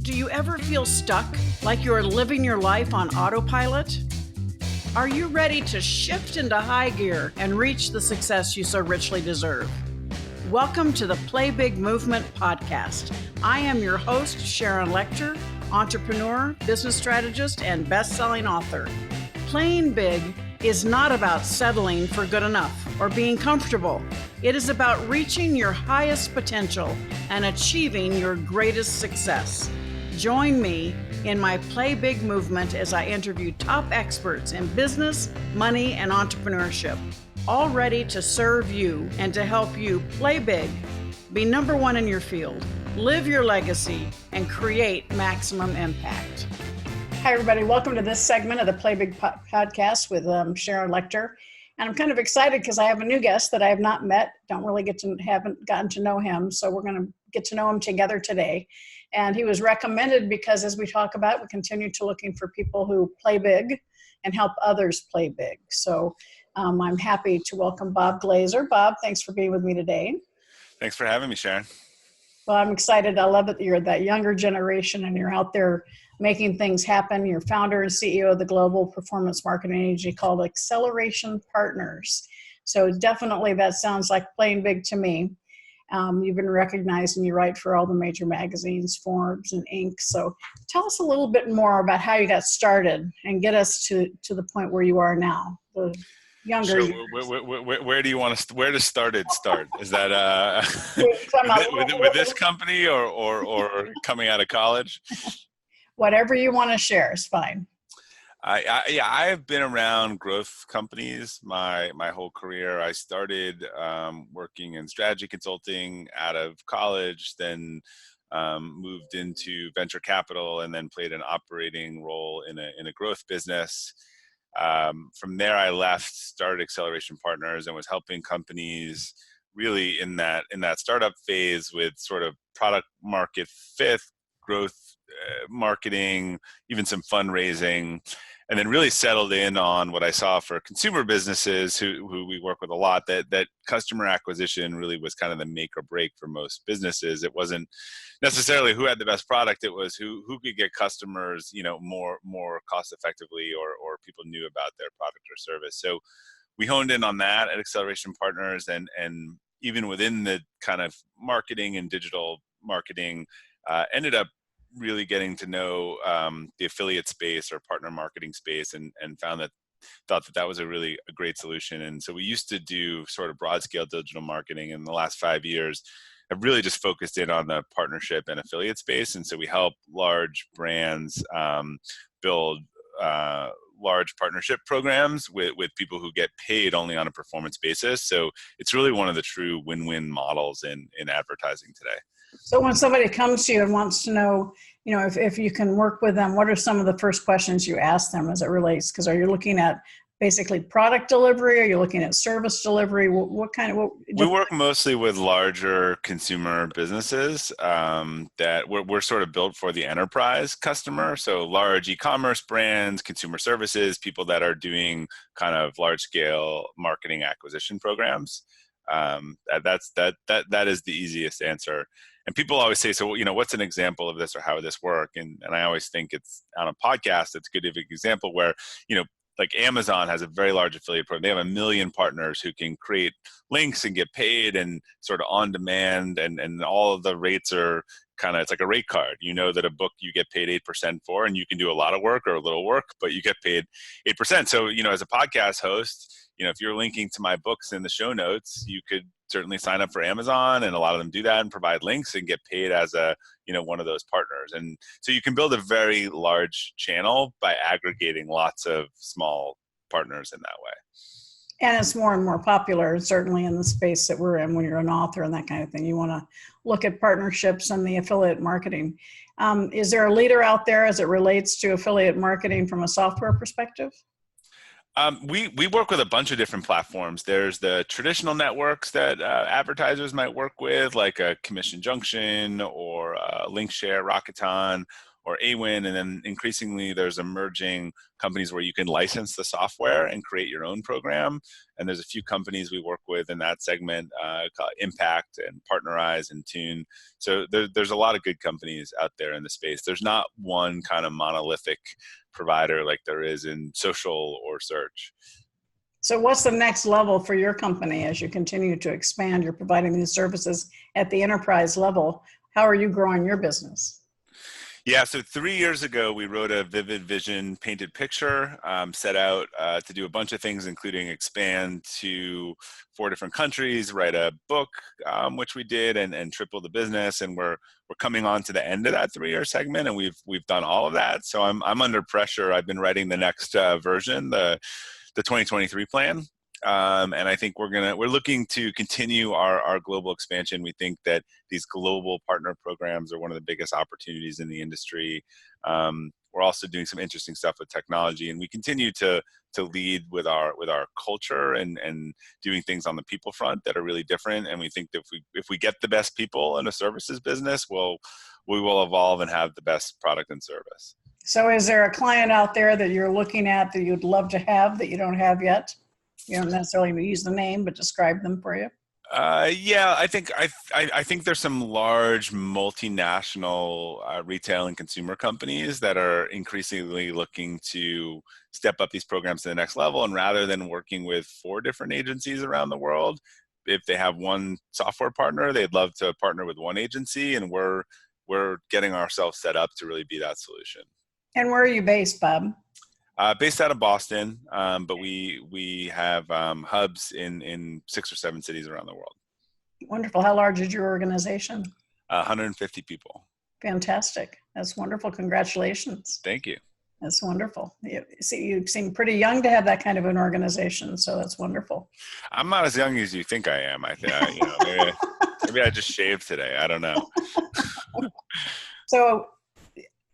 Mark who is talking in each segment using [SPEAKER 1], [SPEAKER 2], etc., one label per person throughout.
[SPEAKER 1] Do you ever feel stuck, like you're living your life on autopilot? Are you ready to shift into high gear and reach the success you so richly deserve? Welcome to the Play Big Movement podcast. I am your host, Sharon Lechter, entrepreneur, business strategist, and best-selling author. Playing big is not about settling for good enough or being comfortable. It is about reaching your highest potential and achieving your greatest success. Join me in my Play Big movement as I interview top experts in business, money, and entrepreneurship, all ready to serve you and to help you play big, be number one in your field, live your legacy, and create maximum impact. Hi, everybody. Welcome to this segment of the Play Big podcast with Sharon Lechter. And I'm kind of excited because I have a new guest that I have not met, haven't gotten to know him. So we're going to get to know him together today. And he was recommended because, as we talk about, we continue to looking for people who play big and help others play big. So I'm happy to welcome Bob Glazer. Bob, thanks for being with me today.
[SPEAKER 2] Thanks for having me, Sharon.
[SPEAKER 1] Well, I'm excited. I love that you're that younger generation and you're out there making things happen. You're founder and CEO of the global performance marketing agency called Acceleration Partners. So definitely that sounds like playing big to me. You've been recognized and you write for all the major magazines, Forbes and Inc. So tell us a little bit more about how you got started and get us to the point where you are now. The younger.
[SPEAKER 2] Sure. Where do you want to? Where does started start? Is that with this company or coming out of college?
[SPEAKER 1] Whatever you want to share is fine.
[SPEAKER 2] I have been around growth companies my whole career. I started working in strategy consulting out of college, then moved into venture capital, and then played an operating role in a growth business. From there, I left, started Acceleration Partners, and was helping companies really in that startup phase with sort of product market fit, growth, marketing, even some fundraising. And then really settled in on what I saw for consumer businesses who we work with a lot, that customer acquisition really was kind of the make or break for most businesses. It wasn't necessarily who had the best product, it was who could get customers, more cost effectively or people knew about their product or service. So we honed in on that at Acceleration Partners, and even within the kind of marketing and digital marketing, ended up really getting to know the affiliate space or partner marketing space, and thought that was a great solution. And so we used to do sort of broad scale digital marketing. In the last 5 years, I've really just focused in on the partnership and affiliate space. And so we help large brands build large partnership programs with people who get paid only on a performance basis. So it's really one of the true win-win models in advertising today.
[SPEAKER 1] So when somebody comes to you and wants to know, if you can work with them, what are some of the first questions you ask them as it relates? Because are you looking at basically product delivery? Are you looking at service delivery? We
[SPEAKER 2] work mostly with larger consumer businesses that we're sort of built for the enterprise customer. So large e-commerce brands, consumer services, people that are doing kind of large scale marketing acquisition programs. That is the easiest answer. And people always say, so, what's an example of this or how would this work? And I always think it's on a podcast, it's good to have an example where, like Amazon has a very large affiliate program. They have 1 million partners who can create links and get paid and sort of on demand, and all of the rates are kind of, it's like a rate card. You know that a book you get paid 8% for, and you can do a lot of work or a little work, but you get paid 8%. So, as a podcast host, if you're linking to my books in the show notes, you could certainly sign up for Amazon, and a lot of them do that and provide links and get paid as one of those partners. And so you can build a very large channel by aggregating lots of small partners in that way.
[SPEAKER 1] And it's more and more popular, certainly in the space that we're in when you're an author and that kind of thing. You want to look at partnerships and the affiliate marketing. Is there a leader out there as it relates to affiliate marketing from a software perspective?
[SPEAKER 2] We work with a bunch of different platforms. There's the traditional networks that advertisers might work with, like a Commission Junction or Linkshare, Rakuten, or AWIN, and then increasingly there's emerging companies where you can license the software and create your own program. And there's a few companies we work with in that segment, called Impact and Partnerize and Tune. So there's a lot of good companies out there in the space. There's not one kind of monolithic provider like there is in social or search.
[SPEAKER 1] So what's the next level for your company as you continue to expand? You're providing these services at the enterprise level. How are you growing your business?
[SPEAKER 2] Yeah, so 3 years ago, we wrote a vivid vision painted picture, set out to do a bunch of things, including expand to 4 different countries, write a book, which we did, and triple the business. And we're coming on to the end of that 3-year segment, and we've done all of that. So I'm under pressure. I've been writing the next version, the 2023 plan. And I think we're looking to continue our global expansion. We think that these global partner programs are one of the biggest opportunities in the industry. We're also doing some interesting stuff with technology, and we continue to lead with our culture and doing things on the people front that are really different. And we think that if we get the best people in a services business, we will evolve and have the best product and service.
[SPEAKER 1] So is there a client out there that you're looking at that you'd love to have that you don't have yet? You don't necessarily use the name, but describe them for you.
[SPEAKER 2] Yeah, I think there's some large multinational retail and consumer companies that are increasingly looking to step up these programs to the next level. And rather than working with 4 different agencies around the world, if they have one software partner, they'd love to partner with one agency. And we're getting ourselves set up to really be that solution.
[SPEAKER 1] And where are you based, Bob?
[SPEAKER 2] Based out of Boston, but we have hubs in 6 or 7 cities around the world.
[SPEAKER 1] Wonderful. How large is your organization?
[SPEAKER 2] 150 people.
[SPEAKER 1] Fantastic. That's wonderful. Congratulations.
[SPEAKER 2] Thank you.
[SPEAKER 1] That's wonderful. You seem pretty young to have that kind of an organization, so that's wonderful.
[SPEAKER 2] I'm not as young as you think I am. I think maybe I just shaved today. I don't know.
[SPEAKER 1] So,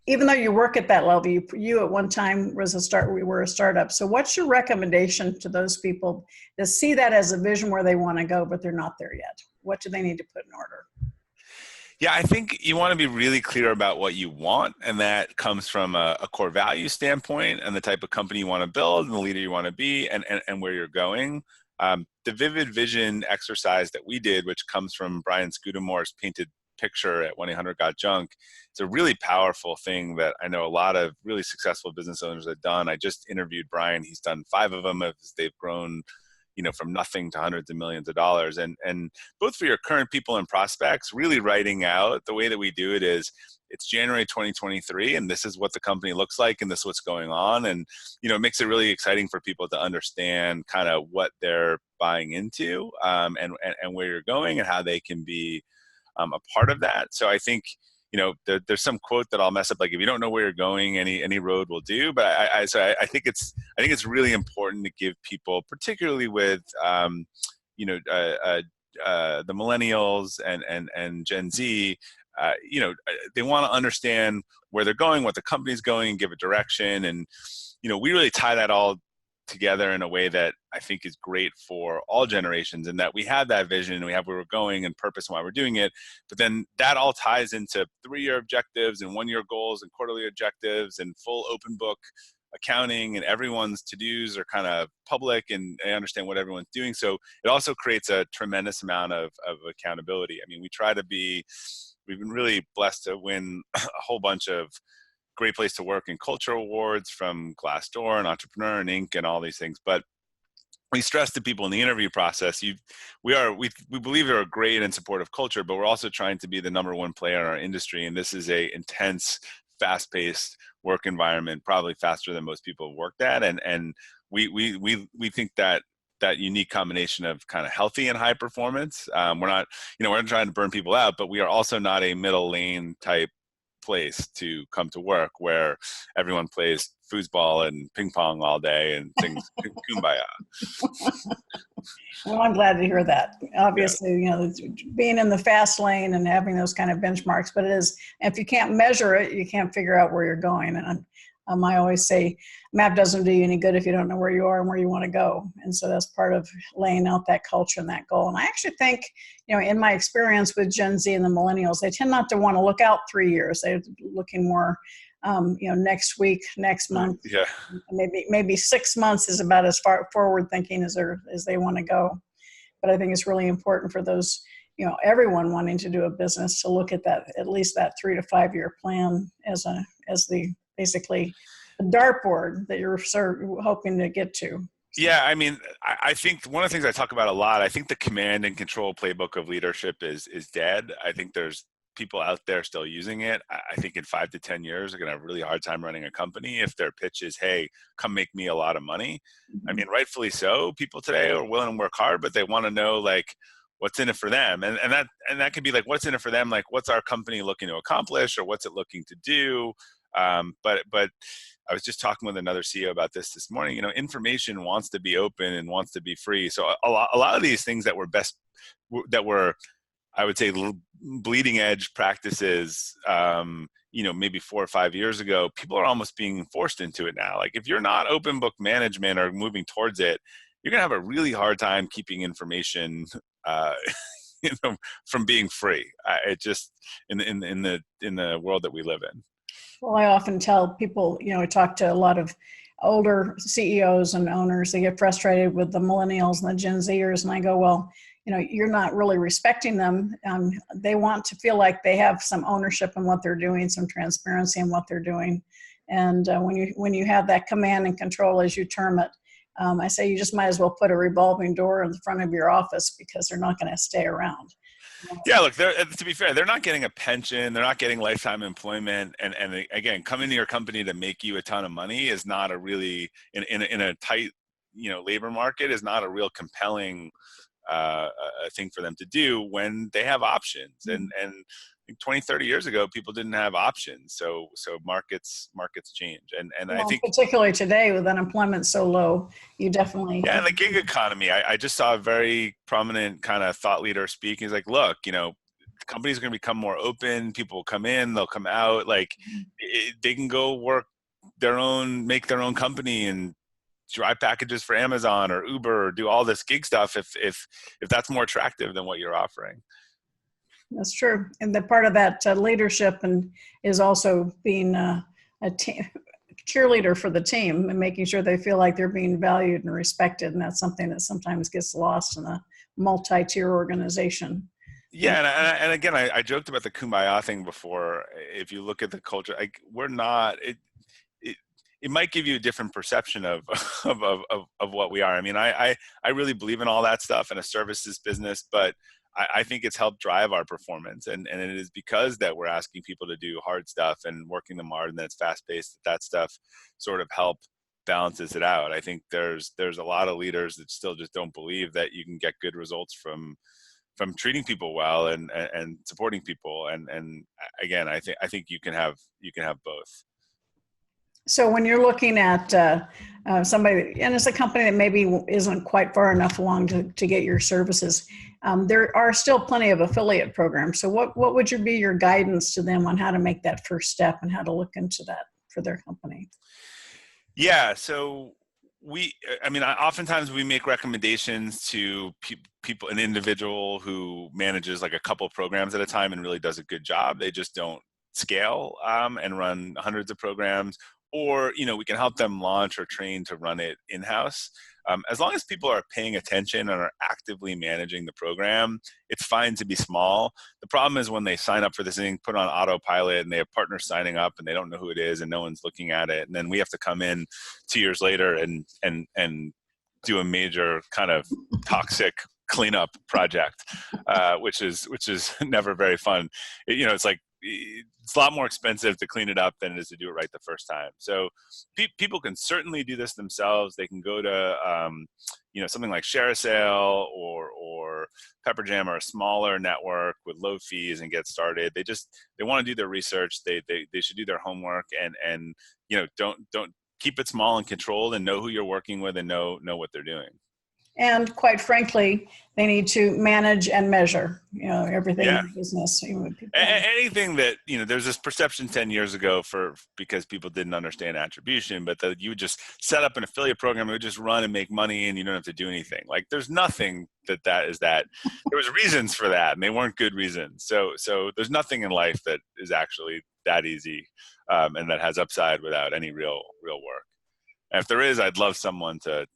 [SPEAKER 1] even though you work at that level, you at one time were a startup. So what's your recommendation to those people that see that as a vision where they want to go, but they're not there yet? What do they need to put in order?
[SPEAKER 2] Yeah, I think you want to be really clear about what you want, and that comes from a core value standpoint and the type of company you want to build and the leader you want to be and where you're going. The vivid vision exercise that we did, which comes from Brian Scudamore's painted picture at 1-800-GOT-JUNK. It's a really powerful thing that I know a lot of really successful business owners have done. I just interviewed Brian. He's done 5 of them as they've grown, from nothing to hundreds of millions of dollars. And both for your current people and prospects, really writing out the way that we do it is it's January 2023, and this is what the company looks like, and this is what's going on. And, it makes it really exciting for people to understand kind of what they're buying into and where you're going and how they can be a part of that. So I think, there's some quote that I'll mess up, like if you don't know where you're going, any road will do. But I think it's really important to give people, particularly with the millennials and Gen Z, they want to understand where they're going, what the company's going, and give a direction. And we really tie that all together in a way that I think is great for all generations, and that we have that vision and we have where we're going and purpose and why we're doing it. But then that all ties into 3-year objectives and 1-year goals and quarterly objectives and full open book accounting, and everyone's to-dos are kind of public and I understand what everyone's doing. So it also creates a tremendous amount of accountability. I mean, we've been really blessed to win a whole bunch of Great Place to Work and Culture Awards from Glassdoor and Entrepreneur and Inc. and all these things. But we stress to people in the interview process, we believe they're a great and supportive culture, but we're also trying to be the number 1 player in our industry. And this is a intense, fast-paced work environment, probably faster than most people have worked at. And we think that unique combination of kind of healthy and high performance. We're not trying to burn people out, but we are also not a middle lane type place to come to work where everyone plays foosball and ping pong all day and sings kumbaya.
[SPEAKER 1] Well, I'm glad to hear that. Obviously, being in the fast lane and having those kind of benchmarks, but it is, if you can't measure it, you can't figure out where you're going. And I always say map doesn't do you any good if you don't know where you are and where you want to go. And so that's part of laying out that culture and that goal. And I actually think, in my experience with Gen Z and the millennials, they tend not to want to look out 3 years. They're looking more, next week, next month.
[SPEAKER 2] Yeah.
[SPEAKER 1] Maybe 6 months is about as far forward thinking as they want to go. But I think it's really important for those, everyone wanting to do a business to look at that, at least that 3 to 5 year plan as the basically the dartboard that you're sort of hoping to get to.
[SPEAKER 2] Yeah, I mean, I think one of the things I talk about a lot, I think the command and control playbook of leadership is dead. I think there's people out there still using it. I think in 5 to 10 years, they're going to have a really hard time running a company if their pitch is, hey, come make me a lot of money. I mean, rightfully so. People today are willing to work hard, but they want to know, like, what's in it for them. And that could be like, what's in it for them? Like, what's our company looking to accomplish, or what's it looking to do? But I was just talking with another CEO about this morning. Information wants to be open and wants to be free. So a lot of these things that were I would say bleeding edge practices, maybe 4 or 5 years ago, people are almost being forced into it now. Like, if you're not open book management or moving towards it, you're going to have a really hard time keeping information, from being free. It just in the world that we live in.
[SPEAKER 1] Well, I often tell people, I talk to a lot of older CEOs and owners. They get frustrated with the millennials and the Gen Zers, and I go, well, you're not really respecting them. They want to feel like they have some ownership in what they're doing, some transparency in what they're doing. And when you have that command and control, as you term it, I say you just might as well put a revolving door in the front of your office, because they're not going to stay around.
[SPEAKER 2] Yeah, look, to be fair, they're not getting a pension, they're not getting lifetime employment, and again, coming to your company to make you a ton of money is not a really in a tight labor market is not a real compelling thing for them to do when they have options. And 20, 30 years ago, people didn't have options. So markets change. And I think
[SPEAKER 1] particularly today with unemployment so low, you definitely.
[SPEAKER 2] Yeah, and the gig economy, I just saw a very prominent kind of thought leader speak. He's like, look, companies are going to become more open. People will come in, they'll come out. Like, they can go make their own company and drive packages for Amazon or Uber, or do all this gig stuff if that's more attractive than what you're offering.
[SPEAKER 1] That's true. And the part of that leadership is also being a cheerleader for the team and making sure they feel like they're being valued and respected. And that's something that sometimes gets lost in a multi-tier organization.
[SPEAKER 2] Yeah, and again, I joked about the kumbaya thing before. If you look at the culture, it might give you a different perception of what we are. I mean, I really believe in all that stuff in a services business, but I think it's helped drive our performance, and it is because that we're asking people to do hard stuff and working them hard, and that it's fast paced. That stuff sort of balances it out. I think there's a lot of leaders that still just don't believe that you can get good results from treating people well and supporting people. And again, I think you can have both.
[SPEAKER 1] So when you're looking at somebody, and it's a company that maybe isn't quite far enough along to get your services, there are still plenty of affiliate programs. So what would be your guidance to them on how to make that first step and how to look into that for their company?
[SPEAKER 2] Yeah, so oftentimes we make recommendations to people, an individual who manages like a couple programs at a time and really does a good job. They just don't scale and run hundreds of programs. Or, we can help them launch or train to run it in-house. As long as people are paying attention and are actively managing the program, it's fine to be small. The problem is when they sign up for this thing, put on autopilot, and they have partners signing up and they don't know who it is and no one's looking at it. And then we have to come in 2 years later and do a major kind of toxic cleanup project, which is never very fun. It's like, it's a lot more expensive to clean it up than it is to do it right the first time. So people can certainly do this themselves. They can go to, something like ShareSale or Pepperjam, or a smaller network with low fees, and get started. They want to do their research. They should do their homework and don't keep it small and controlled, and know who you're working with and know what they're doing.
[SPEAKER 1] And quite frankly, they need to manage and measure, everything in business.
[SPEAKER 2] Anything that, there's this perception 10 years ago because people didn't understand attribution, but that you would just set up an affiliate program, it would just run and make money and you don't have to do anything. Like there's nothing that is that. There was reasons for that and they weren't good reasons. So there's nothing in life that is actually that easy and that has upside without any real work. And if there is, I'd love someone to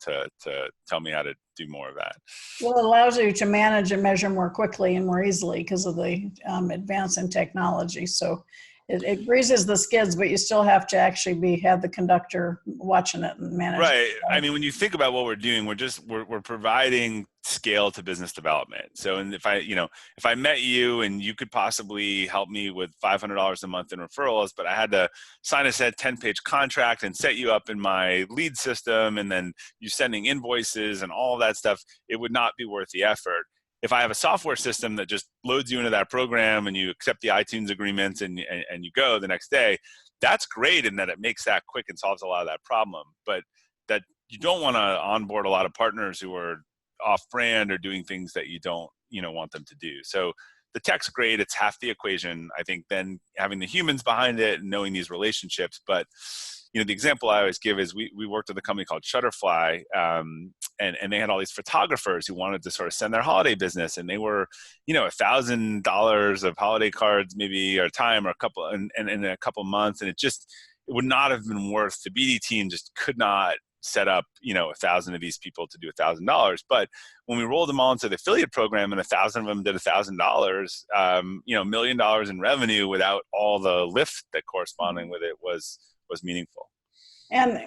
[SPEAKER 2] tell me how to do more of that.
[SPEAKER 1] Well, it allows you to manage and measure more quickly and more easily because of the advance in technology. So it greases the skids, but you still have to actually have the conductor watching it and managing.
[SPEAKER 2] Right. I mean, when you think about what we're doing, we're providing scale to business development. So, and if I met you and you could possibly help me with $500 a month in referrals, but I had to sign a 10-page contract and set you up in my lead system, and then you sending invoices and all of that stuff, it would not be worth the effort. If I have a software system that just loads you into that program and you accept the iTunes agreements and you go the next day, that's great in that it makes that quick and solves a lot of that problem. But that you don't want to onboard a lot of partners who are off brand or doing things that you don't, want them to do. So the tech's great. It's half the equation. I think then having the humans behind it and knowing these relationships. But, the example I always give is we worked with a company called Shutterfly, and they had all these photographers who wanted to sort of send their holiday business, and they were, $1,000 of holiday cards maybe or time or a couple and in a couple months, and it would not have been worth. The BD team just could not set up 1,000 of these people to do $1,000. But when we rolled them all into the affiliate program and 1,000 of them did $1,000, $1 million in revenue without all the lift that corresponding with it was meaningful.
[SPEAKER 1] And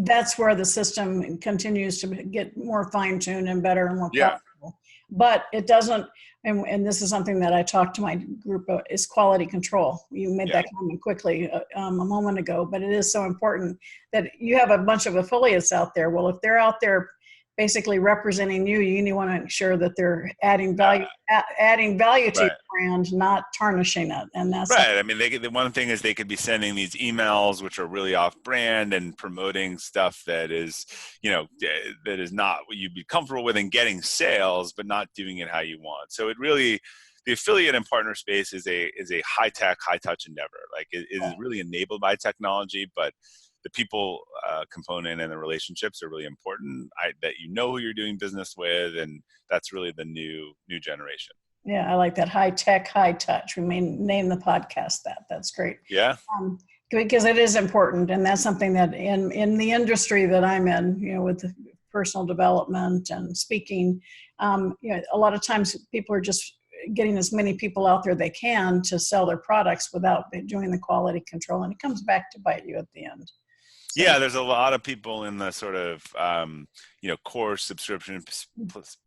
[SPEAKER 1] that's where the system continues to get more fine-tuned and better and more profitable. But it doesn't, and this is something that I talked to my group about, is quality control. You made that comment quickly a moment ago, but it is so important that you have a bunch of affiliates out there. Well, if they're out there basically representing you, you want to ensure that they're adding value to your brand, not tarnishing it. And that's
[SPEAKER 2] right. I mean, the one thing is they could be sending these emails which are really off brand and promoting stuff that is, that is not what you'd be comfortable with and getting sales, but not doing it how you want. So the affiliate and partner space is a high tech, high touch endeavor. Like it is really enabled by technology, but the people component and the relationships are really important. That who you're doing business with, and that's really the new generation.
[SPEAKER 1] Yeah, I like that. High tech, high touch. We may name the podcast that. That's great.
[SPEAKER 2] Yeah.
[SPEAKER 1] Because it is important, and that's something that in the industry that I'm in, with the personal development and speaking, a lot of times people are just getting as many people out there they can to sell their products without doing the quality control, and it comes back to bite you at the end. So,
[SPEAKER 2] yeah, there's a lot of people in the sort of, course subscription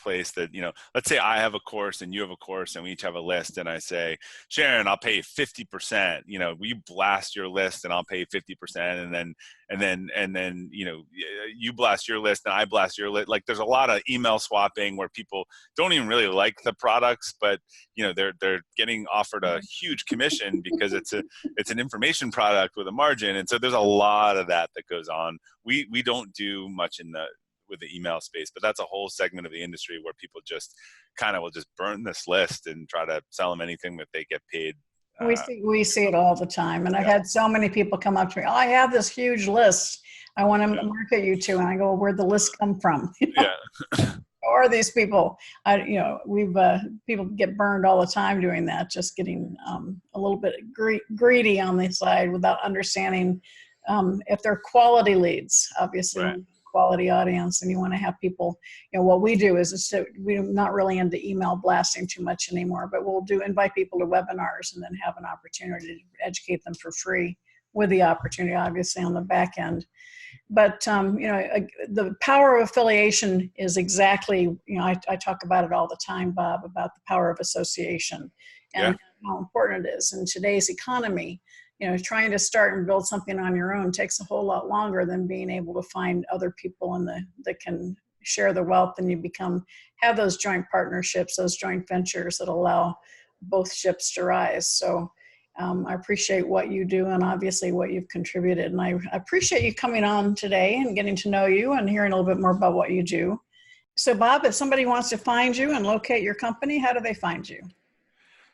[SPEAKER 2] place that, let's say I have a course and you have a course and we each have a list, and I say, Sharon, I'll pay 50%, will you blast your list and I'll pay 50%. And then, you blast your list and I blast your list. Like there's a lot of email swapping where people don't even really like the products, but they're getting offered a huge commission because it's an information product with a margin. And so there's a lot of that goes on. We don't do much with the email space, but that's a whole segment of the industry where people just kind of will just burn this list and try to sell them anything that they get paid.
[SPEAKER 1] We see it all the time. And I've had so many people come up to me, I have this huge list I want to market you to. And I go, where'd the list come from?
[SPEAKER 2] Yeah.
[SPEAKER 1] Or these people, people get burned all the time doing that, just getting a little bit greedy on the side without understanding if they're quality leads, obviously.
[SPEAKER 2] Right.
[SPEAKER 1] Quality audience, and you want to have people, what we do is we're not really into email blasting too much anymore, but we'll invite people to webinars and then have an opportunity to educate them for free with the opportunity, obviously, on the back end. But, the power of affiliation is exactly, I talk about it all the time, Bob, about the power of association and how important it is in today's economy. Trying to start and build something on your own takes a whole lot longer than being able to find other people that can share the wealth, and you have those joint partnerships, those joint ventures that allow both ships to rise. So I appreciate what you do and obviously what you've contributed. And I appreciate you coming on today and getting to know you and hearing a little bit more about what you do. So Bob, if somebody wants to find you and locate your company, how do they find you?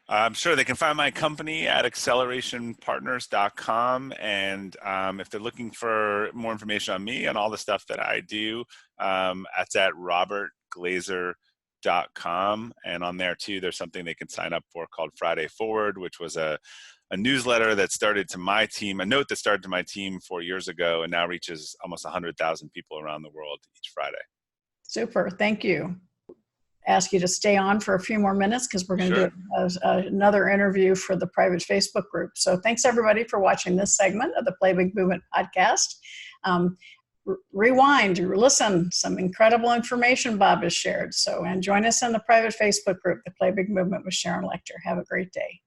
[SPEAKER 2] I'm sure they can find my company at accelerationpartners.com. And if they're looking for more information on me and all the stuff that I do, that's at robertglazer.com. And on there too, there's something they can sign up for called Friday Forward, which was a newsletter that started to my team, a note that started to my team 4 years ago and now reaches almost 100,000 people around the world each Friday.
[SPEAKER 1] Super, thank you. Ask you to stay on for a few more minutes because we're going to do another interview for the private Facebook group. So thanks everybody for watching this segment of the Play Big Movement podcast. Rewind, listen, some incredible information Bob has shared. So, and join us in the private Facebook group, the Play Big Movement with Sharon Lechter. Have a great day.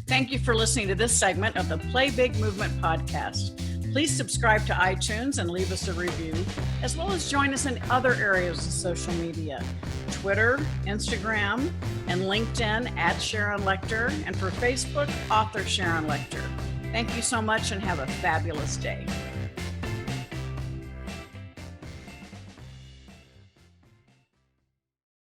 [SPEAKER 1] Thank you for listening to this segment of the Play Big Movement podcast. Please subscribe to iTunes and leave us a review, as well as join us in other areas of social media, Twitter, Instagram, and LinkedIn at Sharon Lechter, and for Facebook, author Sharon Lechter. Thank you so much and have a fabulous day.